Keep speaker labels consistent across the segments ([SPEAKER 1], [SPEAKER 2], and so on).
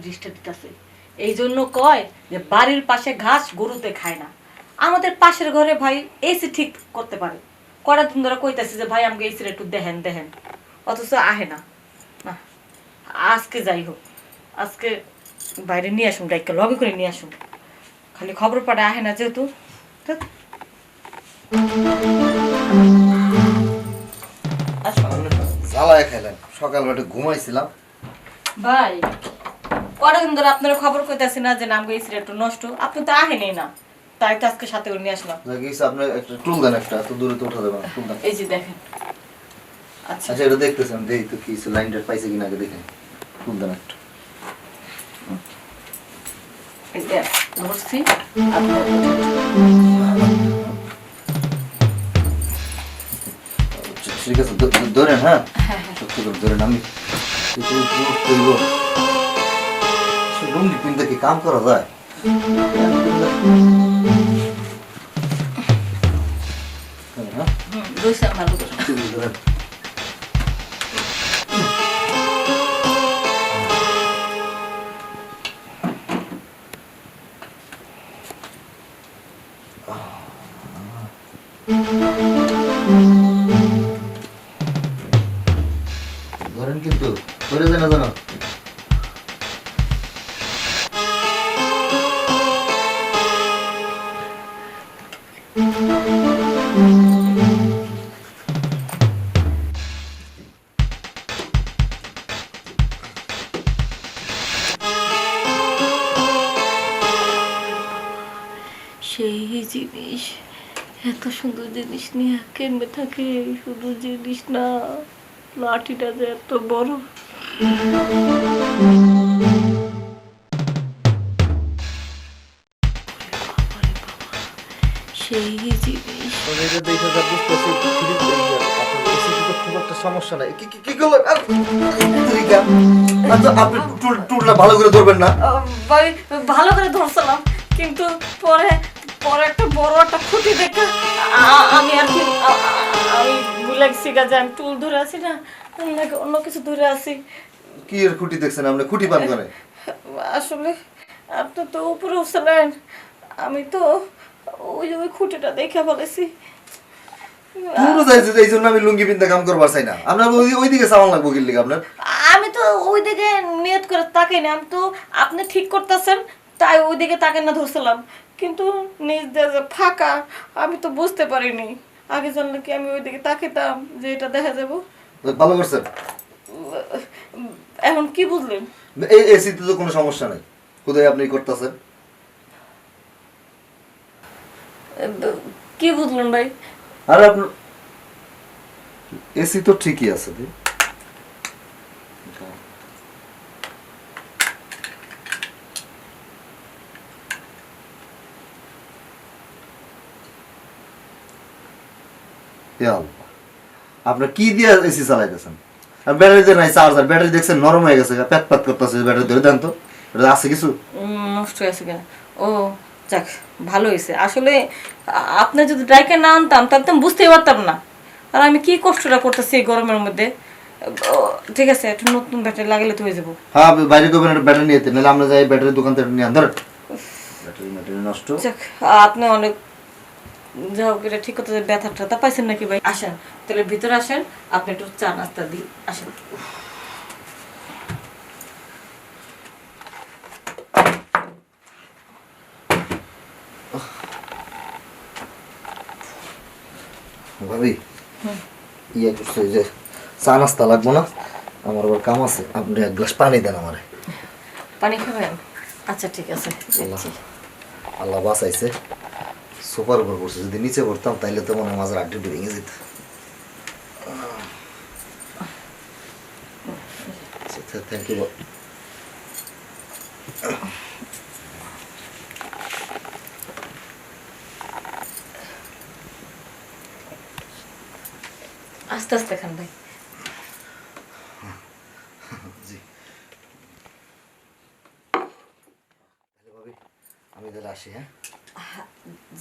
[SPEAKER 1] দৃষ্টি দিতেছে। এই জন্য কয় যে বাড়ির পাশে ঘাস গরুতে খায় না। আমাদের পাশের ঘরে ভাই এসি ঠিক করতে পারে, কটা দিন ধরে কইতাছে যে ভাই আমাকে এসির একটু দেখেন দেখেন, অথচ আহে না। না আজকে যাই হোক, আজকে বাইরে নিয়ে আসুন, ডাইকে লগে করে নিয়ে আসুন। খালি খবর পাড়ে আহে না যেহেতু।
[SPEAKER 2] জ্বালায় খাইলেন, সকালবেলা ঘুমাইছিলাম।
[SPEAKER 1] ভাই কটা দিন ধরে আপনারা খবর কইতাছি না যে নামগো এসির একটু নষ্ট, আপনি তো আহেনই না, তাই তো আজকে সাথে করে নিয়ে আসলাম।
[SPEAKER 2] আপনি একটা টুল দেন, একটা এত দূরে তো উঠা দেবেন, টুল দেন।
[SPEAKER 1] এই যে দেখেন। আচ্ছা
[SPEAKER 2] আচ্ছা এটা দেখতেছেন, দেখি তো কি লাইনটা পাইছে কিনা আগে দেখেন, টুল দেন একটা।
[SPEAKER 1] এই যে ধরছি,
[SPEAKER 2] ঠিক আছে ধরেন। হ্যাঁ সত্যি করে ধরেন। আমি লুঙ্গি পিনতে কি কাম করা যায়? ধরেন ধরেন কিন্তু ধরে যায় না জানো।
[SPEAKER 1] সেই জিনিস, এত সুন্দর জিনিস নিয়ে কেমনে থাকে, শুধু জিনিস না, লাঠিটা যে এত বড়। সেই জিনিস
[SPEAKER 2] সমস্যা নাই, কি করলেন আপনি? টুলটা ভালো করে ধরবেন না?
[SPEAKER 1] ভাই ভালো করে ধরছিলাম, কিন্তু পরে পরে একটা বড় একটা খুঁটি দেখে আমি আর কি আমি ভুলে গেছি যে আমি টুল ধরে আছি না, নাকি অন্য কিছু ধরে আছি।
[SPEAKER 2] কি এর খুঁটি দেখছেন? আপনি খুঁটি পান করে?
[SPEAKER 1] আসলে আপনি তো উপরে উঠছিলেন, আমি তো ওই ওই খুঁটিটা দেখে ফেলেছি।
[SPEAKER 2] এই জন্য আমি লুঙ্গি পিনতে কাম করবার চাই না। আপনার ওইদিকে সামান লাগবো কি লিখে আপনার?
[SPEAKER 1] আমি তো ওই দিকে নিয়ত করে তাকাই না, আমি তো আপনি ঠিক করতেছেন তাই ওই দিকে তাকাই না ধরছিলাম, কিন্তু নিজ দিয়ে যে ফাঁকা আমি তো বুঝতে পারিনি। আগে জানলে কি আমি ওই দিকে তাকাইতাম যে এটা দেখা যাবো?
[SPEAKER 2] ভালো করছেন।
[SPEAKER 1] এখন কি বুঝলেন?
[SPEAKER 2] এই এসিতে তো কোনো সমস্যা নাই, কোথায় আপনি করতেছেন?
[SPEAKER 1] কি বুঝলেন ভাই?
[SPEAKER 2] আরে আপনার এসি তো ঠিকই আছে। আপনার কি দিয়ে এসি চালাইতেছেন? আর ব্যাটারিতে নাই চার্জার, ব্যাটারি দেখছেন নরম হয়ে গেছে, প্যাক প্যাক করতেছে। ব্যাটারি ধরে দেন তো, এটা আছে কিছু
[SPEAKER 1] নষ্ট হয়েছে কেন? ও যাক ভালো হয়েছে। আসলে আপনি যদি ড্রাইকে না আনতাম তাহলে তো আমি বুঝতেই পারতাম না, আর আমি কি কষ্টটা করতেছি এই গরমের মধ্যে। ঠিক আছে, একটা নতুন ব্যাটারি লাগালে তো হয়ে যাবো।
[SPEAKER 2] হ্যাঁ বাইরে করবেন, একটা ব্যাটারি নিয়ে নাহলে আমরা যাই ব্যাটারি দোকান থেকে নিয়ে ধর। ব্যাটারি নষ্ট।
[SPEAKER 1] যাক আপনি অনেক যা হোক এটা ঠিক করতে ব্যথা ট্যাথা পাইছেন নাকি ভাই? আসেন তাহলে ভিতরে আসেন, আপনি একটু চা নাস্তা দিই, আসেন।
[SPEAKER 2] ভাবি ইয়ে করছে যে চা নাস্তা লাগবো না, আমার আবার কাম আছে, আপনি এক গ্লাস পানি দেন আমারে।
[SPEAKER 1] পানি খাবেন? আচ্ছা ঠিক আছে।
[SPEAKER 2] আল্লাহ বাঁচাইছে, সুপার উপর পড়ছে, যদি নিচে পড়তাম তাইলে তো মনে হয় মাঝে আড্ডি ভেঙে যেত। Thank you.
[SPEAKER 1] আস্তে আস্তে খান ভাই।
[SPEAKER 2] জি আমি তাহলে আসি। হ্যাঁ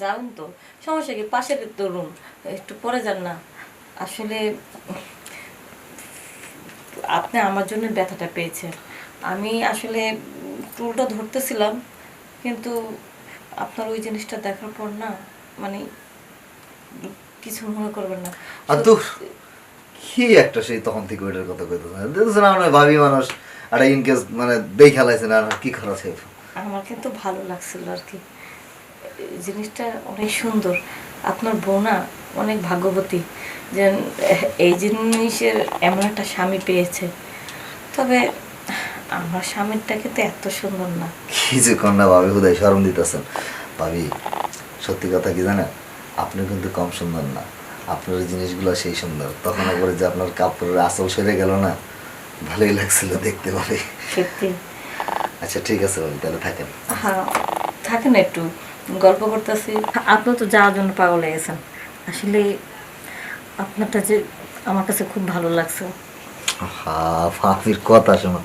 [SPEAKER 1] যাবেন তো, সমস্যা কি, পাশের তো রুম, একটু পরে যান না। আসলে আপনি আমার জন্য ব্যথাটা পেয়েছেন, আমি আসলে টুলটা ধরতেছিলাম, কিন্তু আপনার ওই জিনিসটা দেখার পর না, মানে কিছু মনে করবেন না।
[SPEAKER 2] আর তো কি একটা সেই তখন থেকে ওইটার কথা কইতেছে দেখতেছে না মানে ভাবি মানুষ একটা ইনকেস মানে দেখে খেলাইছে না আর কি করা আছে।
[SPEAKER 1] আমার কিন্তু ভালো লাগছিল আর কি, এই জিনিসটা অনেক সুন্দর। আপনার বউ না অনেক ভাগ্যবতী যে এই জিনিসের এমন একটা স্বামী পেয়েছে। তবে আমার স্বামীরটা কিন্তু এত সুন্দর না।
[SPEAKER 2] কি যে কন্যা ভাবি হুদাই শরম দিতেছেন। ভাবি সত্যি কথা কি জানেন, আপনি কিন্তু কম সুন্দর না, আপনার এই জিনিসগুলো সেই সুন্দর। তখন একবারে যে আপনার কাপড়ের আঁচল সেরে গেল না, ভালোই লাগছিল দেখতে ভাবি।
[SPEAKER 1] সত্যি।
[SPEAKER 2] আচ্ছা ঠিক আছে ভাবি, তাহলে থাকেন।
[SPEAKER 1] হ্যাঁ থাকেন, একটু গল্প করতেছি। আপনি তো যাওয়ার জন্য পাগল হয়ে গেছেন। আসলে আপনারটা যে আমার কাছে খুব ভালো লাগছে।
[SPEAKER 2] হ্যাঁ ভাবির কথা শোনো,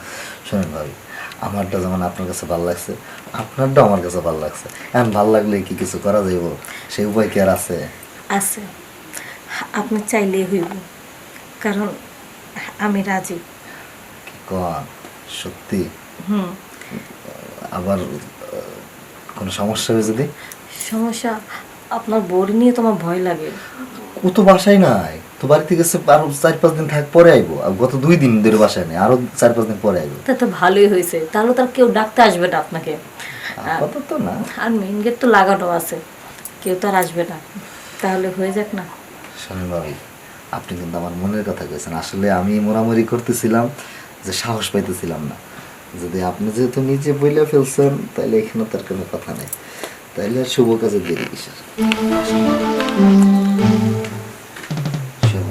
[SPEAKER 2] শোনেন ভাবি, আমারটা যেমন আপনার কাছে ভালো লাগছে, আপনারটা আমার কাছে ভালো লাগছে। এখন ভালো লাগলে কি কিছু করা যাইব? সেই উপায় কি আর আছে?
[SPEAKER 1] আছে, আপনি চাইলেই হইব, কারণ আমি রাজি।
[SPEAKER 2] কি কন সত্যি?
[SPEAKER 1] হুম।
[SPEAKER 2] আবার কোনো সমস্যা হবে যদি?
[SPEAKER 1] সমস্যা? আপনার বোর্ড নিয়ে তোমার ভয় লাগে।
[SPEAKER 2] ও তো বাসায় নাই, তো বাড়ি থেকে আরো 4-5 দিন থাক পরে আইবো। আর গত 2 দিন ধরে বাসায় নেই, আরো 4-5 দিন পরে আইবো।
[SPEAKER 1] তা তো ভালোই হয়েছে, তাহলে তার কেউ ডাকতে আসবে না আপনাকে।
[SPEAKER 2] আপাতত না।
[SPEAKER 1] আর মেইন গেট তো লাগানো আছে, কেউ তো আর আসবে না, তাহলে হয়ে যাক না।
[SPEAKER 2] শোনেন ভাবি, আপনি কিন্তু আমার মনের কথা কইছেন। আসলে আমি মোড়ামুড়ি করতেছিলাম যে সাহস পাইতেছিলাম না। যদি আপনি যেহেতু নিজে বইলে ফেলছেন, তাহলে এখানে তার কোনো কথা নেই। তাইলে আর শুভ কাজে দেরি কিসের? শুভ।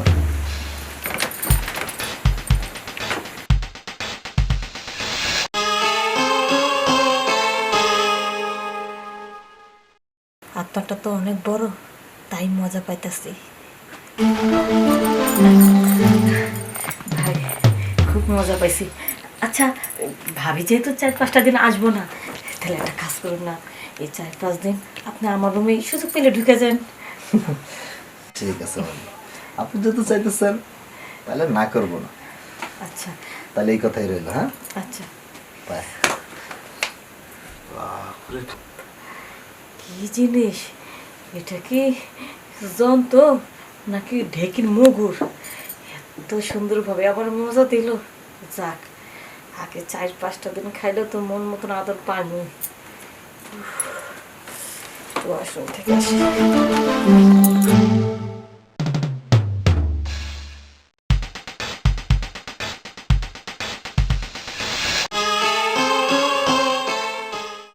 [SPEAKER 1] আপনারটা তো অনেক বড়, তাই মজা পাইতেছি। ভাই খুব মজা পাইছি। আচ্ছা ভাবি যেহেতু 4-5টা দিন আসবো না, তাহলে একটা কাজ করুন না, এই 4-5 দিন আপনি আমার রুমে সুযোগ পেলে ঢুকে যান।
[SPEAKER 2] ঠিক আছে ভাবি, আপনি যেহেতু চাইতেছেন তাহলে না করবো না।
[SPEAKER 1] আচ্ছা।
[SPEAKER 2] তাহলে এই কথাই রইল। হ্যাঁ
[SPEAKER 1] আচ্ছা।
[SPEAKER 2] বাই।
[SPEAKER 1] কি জিনিস এটা? কি জন্তু নাকি ঢেকির মুগুর? এত সুন্দরভাবে আবার মজা দিল। যাক, আগে 4-5টা দিন খাইলে তো মন মতন আদর পাইনি। ওয়াশরুম থেকে আসি।